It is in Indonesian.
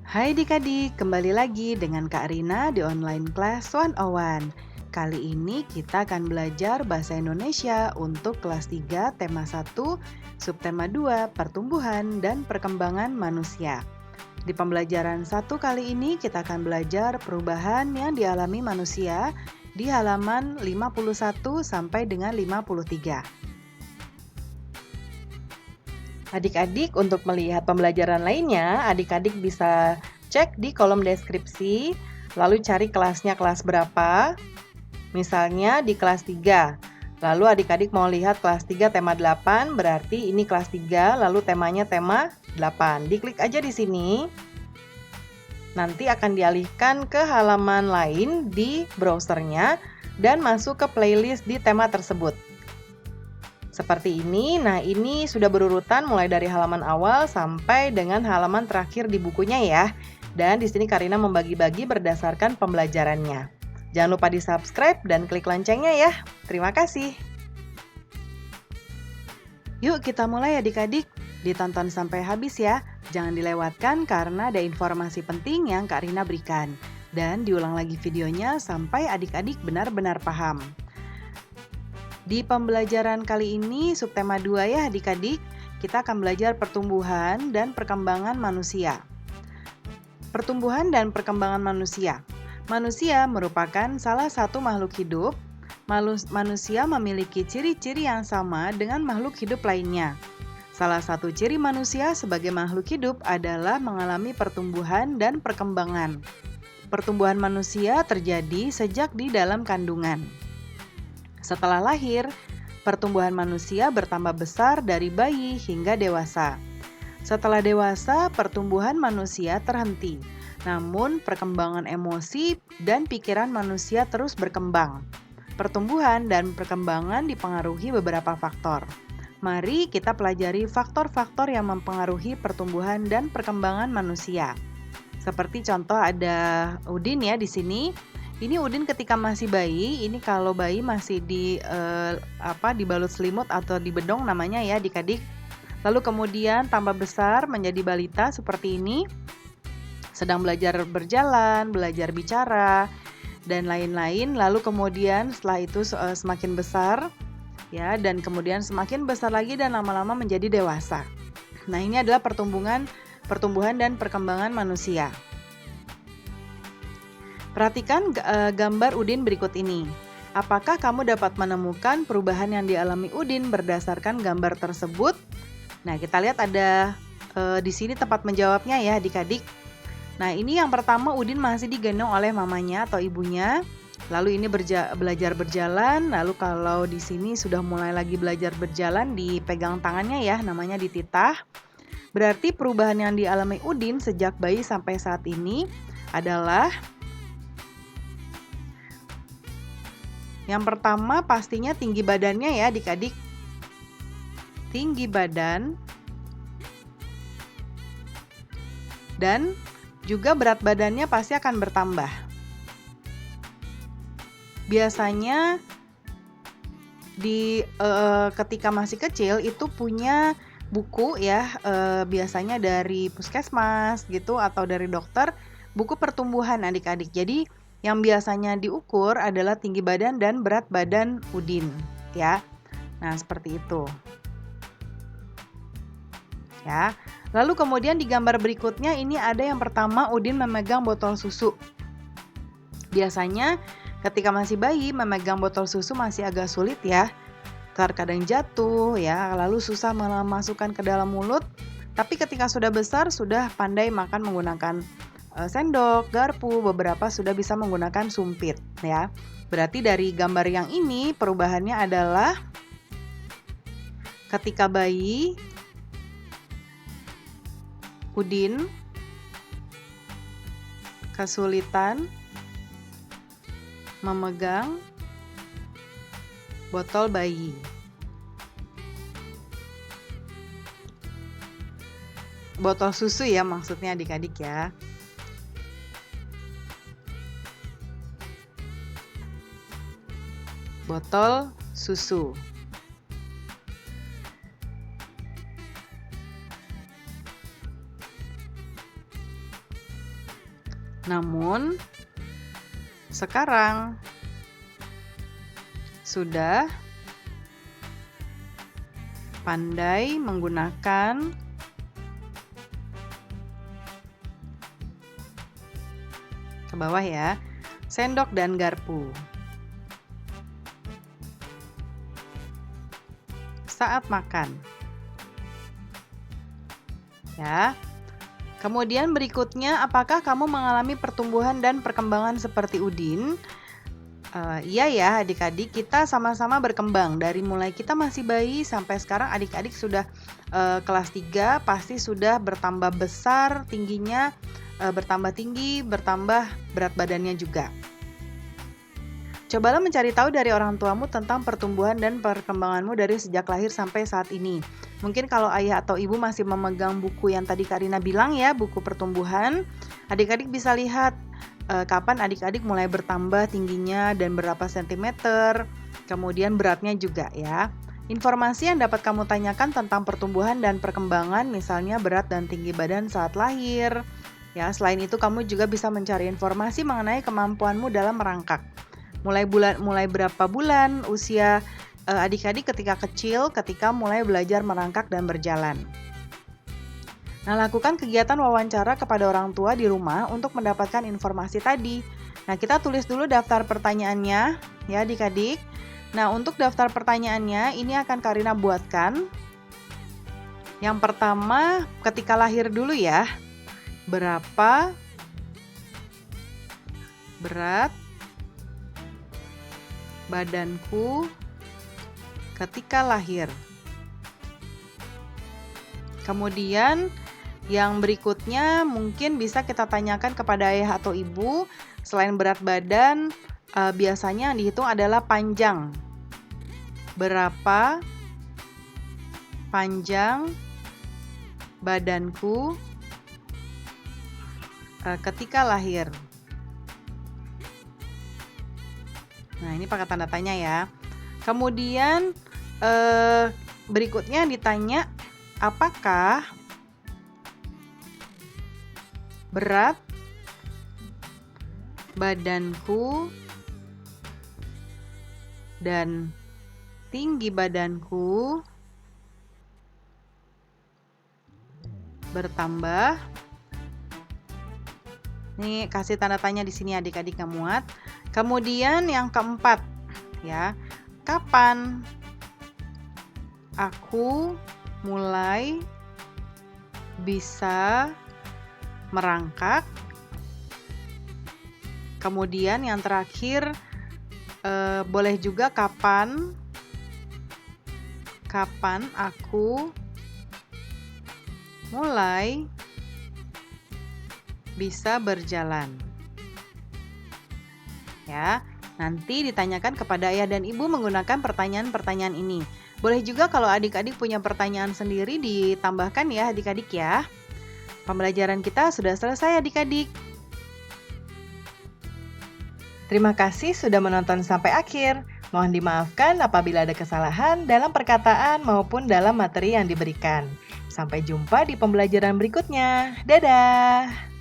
Hai adik-adik, kembali lagi dengan Kak Rina di Online Class 101. Kali ini kita akan belajar Bahasa Indonesia untuk kelas 3, tema 1, subtema 2, Pertumbuhan dan Perkembangan Manusia. Di pembelajaran 1 kali ini kita akan belajar perubahan yang dialami manusia di halaman 51 sampai dengan 53. Adik-adik, untuk melihat pembelajaran lainnya, adik-adik bisa cek di kolom deskripsi, lalu cari kelasnya kelas berapa. Misalnya di kelas 3. Lalu adik-adik mau lihat kelas 3 tema 8, berarti ini kelas 3, lalu temanya tema 8. Diklik aja di sini. Nanti akan dialihkan ke halaman lain di browsernya dan masuk ke playlist di tema tersebut. Seperti ini. Nah, ini sudah berurutan mulai dari halaman awal sampai dengan halaman terakhir di bukunya ya. Dan di sini Karina membagi-bagi berdasarkan pembelajarannya. Jangan lupa di-subscribe dan klik loncengnya ya. Terima kasih. Yuk kita mulai adik-adik. Ditonton sampai habis ya. Jangan dilewatkan karena ada informasi penting yang Kak Rina berikan. Dan diulang lagi videonya sampai adik-adik benar-benar paham. Di pembelajaran kali ini, subtema 2 ya adik-adik, kita akan belajar pertumbuhan dan perkembangan manusia. Pertumbuhan dan perkembangan manusia. Manusia merupakan salah satu makhluk hidup. Manusia memiliki ciri-ciri yang sama dengan makhluk hidup lainnya. Salah satu ciri manusia sebagai makhluk hidup adalah mengalami pertumbuhan dan perkembangan. Pertumbuhan manusia terjadi sejak di dalam kandungan. Setelah lahir, pertumbuhan manusia bertambah besar dari bayi hingga dewasa. Setelah dewasa, pertumbuhan manusia terhenti. Namun, perkembangan emosi dan pikiran manusia terus berkembang. Pertumbuhan dan perkembangan dipengaruhi beberapa faktor. Mari kita pelajari faktor-faktor yang mempengaruhi pertumbuhan dan perkembangan manusia. Seperti contoh ada Udin ya di sini. Ini Udin ketika masih bayi, ini kalau bayi masih dibalut selimut atau di bedong namanya ya adik-adik. Lalu kemudian tambah besar menjadi balita seperti ini. Sedang belajar berjalan, belajar bicara, dan lain-lain. Lalu kemudian setelah itu semakin besar ya, dan kemudian semakin besar lagi dan lama-lama menjadi dewasa. Nah, ini adalah pertumbuhan dan perkembangan manusia. Perhatikan gambar Udin berikut ini. Apakah kamu dapat menemukan perubahan yang dialami Udin berdasarkan gambar tersebut? Nah, kita lihat ada di sini tempat menjawabnya ya adik-adik. Nah, ini yang pertama Udin masih digendong oleh mamanya atau ibunya. Lalu ini belajar berjalan. Lalu kalau di sini sudah mulai lagi belajar berjalan, dipegang tangannya ya, namanya dititah. Berarti perubahan yang dialami Udin sejak bayi sampai saat ini adalah yang pertama pastinya tinggi badannya ya adik-adik. Tinggi badan dan juga berat badannya pasti akan bertambah. Biasanya ketika masih kecil itu punya buku ya, biasanya dari puskesmas gitu atau dari dokter, buku pertumbuhan adik-adik. Jadi yang biasanya diukur adalah tinggi badan dan berat badan Udin ya. Nah, seperti itu. Ya. Lalu kemudian di gambar berikutnya ini ada yang pertama Udin memegang botol susu. Biasanya ketika masih bayi memegang botol susu masih agak sulit ya. Terkadang jatuh ya, lalu susah memasukkan ke dalam mulut. Tapi ketika sudah besar sudah pandai makan menggunakan sendok, garpu, beberapa sudah bisa menggunakan sumpit ya. Berarti dari gambar yang ini perubahannya adalah ketika bayi Udin kesulitan memegang botol bayi. Botol susu ya maksudnya adik-adik ya. Botol susu. Namun, sekarang sudah pandai menggunakan ke bawah ya, sendok dan garpu saat makan. Ya. Kemudian berikutnya, apakah kamu mengalami pertumbuhan dan perkembangan seperti Udin? Iya ya adik-adik, kita sama-sama berkembang. Dari mulai kita masih bayi sampai sekarang adik-adik sudah kelas 3, pasti sudah bertambah besar tingginya, bertambah tinggi, bertambah berat badannya juga. Cobalah mencari tahu dari orang tuamu tentang pertumbuhan dan perkembanganmu dari sejak lahir sampai saat ini. Mungkin kalau ayah atau ibu masih memegang buku yang tadi Kak Rina bilang ya, buku pertumbuhan, adik-adik bisa lihat kapan adik-adik mulai bertambah tingginya dan berapa sentimeter, kemudian beratnya juga ya. Informasi yang dapat kamu tanyakan tentang pertumbuhan dan perkembangan, misalnya berat dan tinggi badan saat lahir. Ya, selain itu kamu juga bisa mencari informasi mengenai kemampuanmu dalam merangkak. Mulai berapa bulan usia adik-adik ketika kecil, ketika mulai belajar merangkak dan berjalan. Nah, lakukan kegiatan wawancara kepada orang tua di rumah untuk mendapatkan informasi tadi. Nah, kita tulis dulu daftar pertanyaannya ya adik-adik. Nah, untuk daftar pertanyaannya ini akan Kak Rina buatkan. Yang pertama, ketika lahir dulu ya. Berapa berat badanku ketika lahir? Kemudian yang berikutnya mungkin bisa kita tanyakan kepada ayah atau ibu. Selain berat badan, biasanya yang dihitung adalah panjang. Berapa panjang badanku ketika lahir? Nah, ini pakai tanda tanya ya. Kemudian berikutnya ditanya, apakah berat badanku dan tinggi badanku bertambah? Nih, kasih tanda tanya di sini adik-adik nggak muat. Kemudian yang keempat ya, kapan aku mulai bisa merangkak? Kemudian yang terakhir boleh juga kapan aku mulai bisa berjalan. Ya, nanti ditanyakan kepada ayah dan ibu menggunakan pertanyaan-pertanyaan ini. Boleh juga kalau adik-adik punya pertanyaan sendiri ditambahkan ya adik-adik ya. Pembelajaran kita sudah selesai adik-adik. Terima kasih sudah menonton sampai akhir. Mohon dimaafkan apabila ada kesalahan dalam perkataan maupun dalam materi yang diberikan. Sampai jumpa di pembelajaran berikutnya. Dadah!